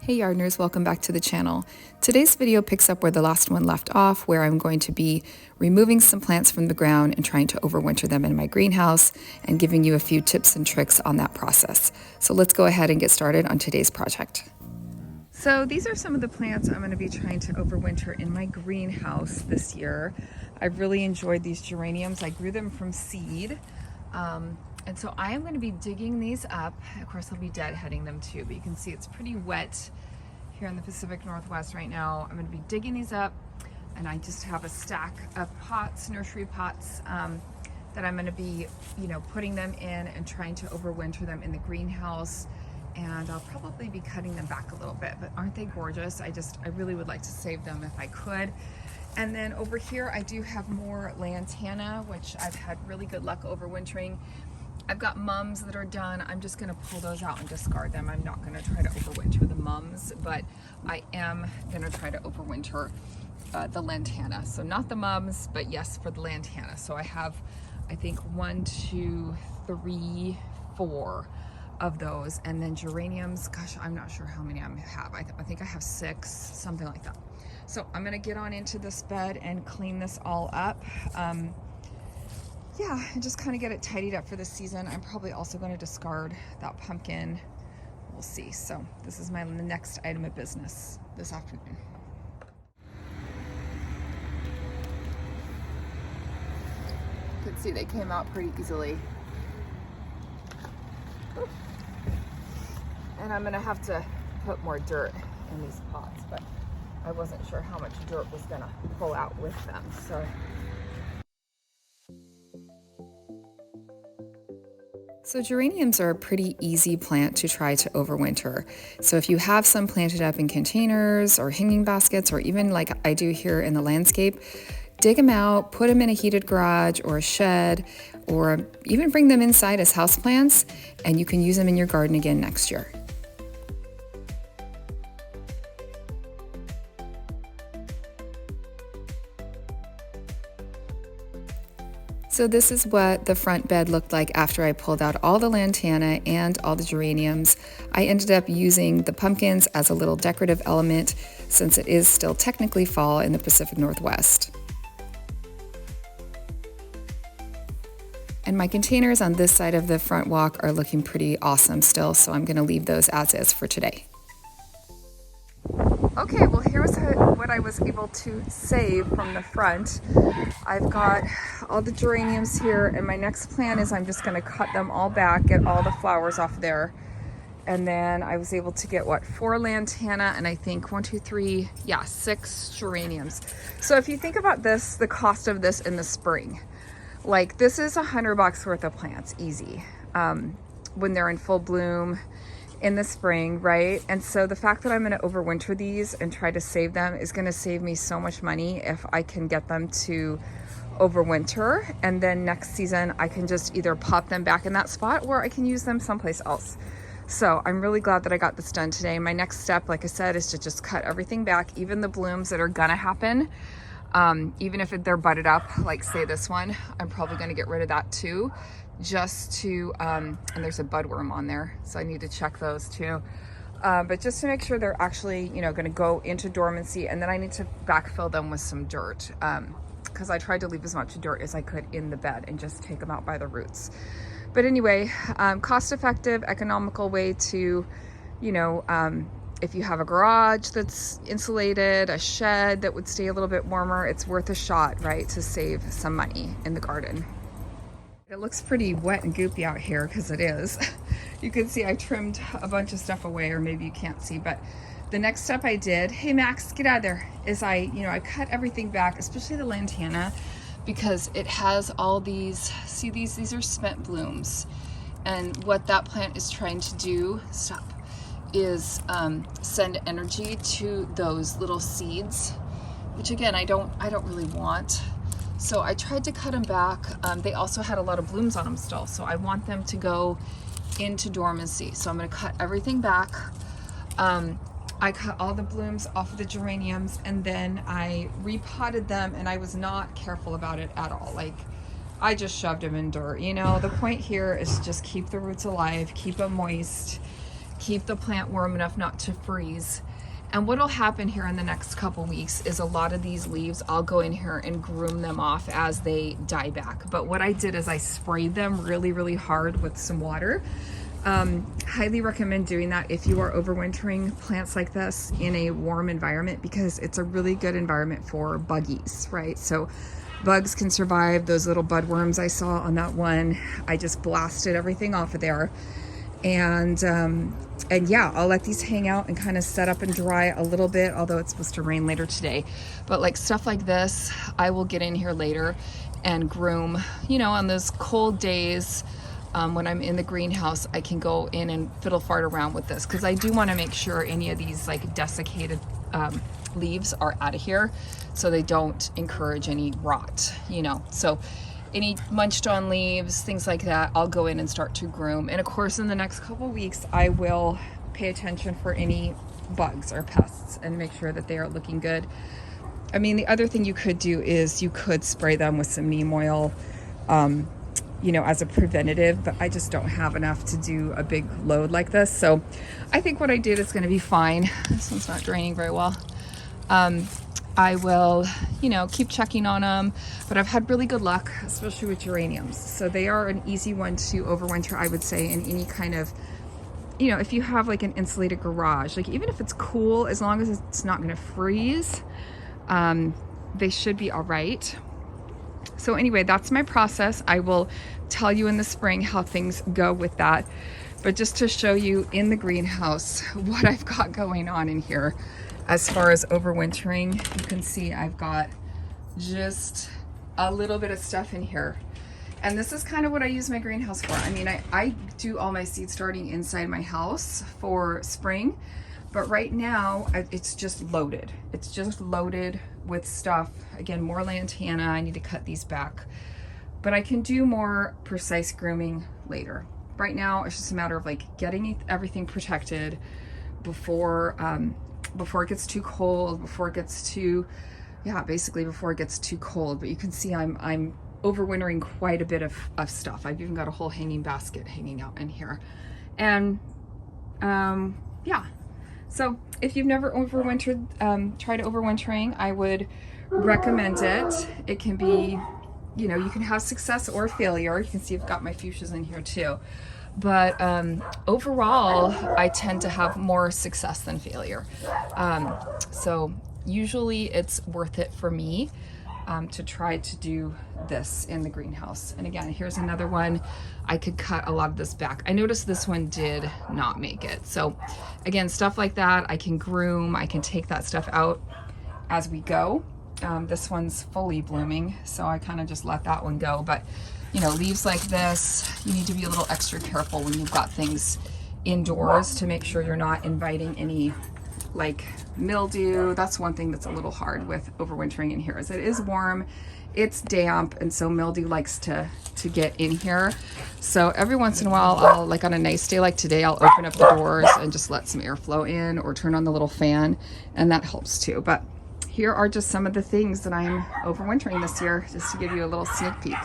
Hey Yardners, welcome back to the channel. Today's video picks up where the last one left off, where I'm going to be removing some plants from the ground and trying to overwinter them in my greenhouse and giving you a few tips and tricks on that process. So let's go ahead and get started on today's project. So these are some of the plants I'm going to be trying to overwinter in my greenhouse this year. I've really enjoyed these geraniums. I grew them from seed. And so I am going to be digging these up. Of course, I'll be deadheading them too, but you can see it's pretty wet here in the Pacific Northwest right now. I'm going to be digging these up, and I just have a stack of pots, nursery pots, that I'm going to be, putting them in and trying to overwinter them in the greenhouse. And I'll probably be cutting them back a little bit, but aren't they gorgeous? I really would like to save them if I could. And then over here, I do have more Lantana, which I've had really good luck overwintering. I've got mums that are done. I'm just gonna pull those out and discard them. I'm not gonna try to overwinter the mums, but I am gonna try to overwinter the Lantana. So not the mums, but yes, for the Lantana. So I have, I think 1, 2, 3, 4 of those. And then geraniums, gosh, I'm not sure how many I have. I think I have 6, something like that. So I'm gonna get on into this bed and clean this all up. Yeah, and just kind of get it tidied up for this season. I'm probably also going to discard that pumpkin. We'll see. So this is my next item of business this afternoon. You can see they came out pretty easily. And I'm going to have to put more dirt in these pots, but I wasn't sure how much dirt was going to pull out with them. So geraniums are a pretty easy plant to try to overwinter. So if you have some planted up in containers or hanging baskets, or even like I do here in the landscape, dig them out, put them in a heated garage or a shed, or even bring them inside as houseplants, and you can use them in your garden again next year. So this is what the front bed looked like after I pulled out all the Lantana and all the geraniums. I ended up using the pumpkins as a little decorative element since it is still technically fall in the Pacific Northwest. And my containers on this side of the front walk are looking pretty awesome still, so I'm going to leave those as is for today. Okay, well here's what I was able to save from the front. I've got all the geraniums here, and my next plan is I'm just going to cut them all back, get all the flowers off there. And then I was able to get 4 Lantana and I think 6 geraniums. So if you think about this, the cost of this in the spring, like this is $100 worth of plants, easy, when they're in full bloom in the spring, right? And so the fact that I'm going to overwinter these and try to save them is going to save me so much money if I can get them to overwinter, and then next season I can just either pop them back in that spot or I can use them someplace else. So I'm really glad that I got this done today. My next step, like I said, is to just cut everything back, even the blooms that are gonna happen. Even if they're budded up, like say this one, I'm probably gonna get rid of that too, just to, and there's a budworm on there, so I need to check those too. But just to make sure they're actually, gonna go into dormancy, and then I need to backfill them with some dirt, because I tried to leave as much dirt as I could in the bed and just take them out by the roots. But anyway, cost-effective, economical way to, if you have a garage that's insulated, a shed that would stay a little bit warmer, it's worth a shot, right, to save some money in the garden. It looks pretty wet and goopy out here, because it is. You can see I trimmed a bunch of stuff away, or maybe you can't see, but the next step I did, hey Max, get out of there, is I cut everything back, especially the Lantana, because it has all these, see these are spent blooms. And what that plant is trying to do, is send energy to those little seeds, which again, I don't really want. So I tried to cut them back. They also had a lot of blooms on them still, so I want them to go into dormancy. So I'm gonna cut everything back. I cut all the blooms off of the geraniums, and then I repotted them, and I was not careful about it at all. Like, I just shoved them in dirt. The point here is just keep the roots alive, keep them moist, keep the plant warm enough not to freeze. And what'll happen here in the next couple weeks is a lot of these leaves, I'll go in here and groom them off as they die back. But what I did is I sprayed them really, really hard with some water. Highly recommend doing that if you are overwintering plants like this in a warm environment, because it's a really good environment for buggies, right? So bugs can survive. Those little budworms I saw on that one, I just blasted everything off of there. And yeah, I'll let these hang out and kind of set up and dry a little bit, although it's supposed to rain later today. But like stuff like this, I will get in here later and groom, you know, on those cold days. When I'm in the greenhouse, I can go in and fiddle fart around with this, because I do want to make sure any of these like desiccated leaves are out of here so they don't encourage any rot, you know. So any munched on leaves, things like that, I'll go in and start to groom. And of course, in the next couple weeks, I will pay attention for any bugs or pests and make sure that they are looking good. I mean, the other thing you could do is you could spray them with some neem oil, you know, as a preventative, but I just don't have enough to do a big load like this. So I think what I did is going to be fine. This one's not draining very well. I will, you know, keep checking on them, but I've had really good luck, especially with geraniums. So they are an easy one to overwinter, I would say, in any kind of, you know, if you have like an insulated garage, like even if it's cool, as long as it's not going to freeze, they should be all right. So anyway, that's my process. I will tell you in the spring how things go with that. But just to show you in the greenhouse what I've got going on in here as far as overwintering, you can see I've got just a little bit of stuff in here. And this is kind of what I use my greenhouse for. I mean, I do all my seed starting inside my house for spring, but right now it's just loaded. It's just loaded with stuff. Again, more lantana. I need to cut these back, but I can do more precise grooming later. Right now, it's just a matter of like getting everything protected before it gets too cold, before it gets too, yeah, basically before it gets too cold. But you can see I'm overwintering quite a bit of stuff. I've even got a whole hanging basket hanging out in here. And yeah, so if you've never overwintered, tried overwintering, I would recommend it. It can be, you know, you can have success or failure. You can see I've got my fuchsias in here too. But overall, I tend to have more success than failure. So usually it's worth it for me to try to do this in the greenhouse. And again, here's another one. I could cut a lot of this back. I noticed this one did not make it. So again, stuff like that, I can groom, I can take that stuff out as we go. This one's fully blooming, so I kind of just let that one go. But you know, leaves like this, you need to be a little extra careful when you've got things indoors to make sure you're not inviting any like mildew. That's one thing that's a little hard with overwintering in here, is it is warm, it's damp, and so mildew likes to get in here. So every once in a while, I'll, like on a nice day like today, I'll open up the doors and just let some airflow in, or turn on the little fan, and that helps too. But here are just some of the things that I'm overwintering this year, just to give you a little sneak peek.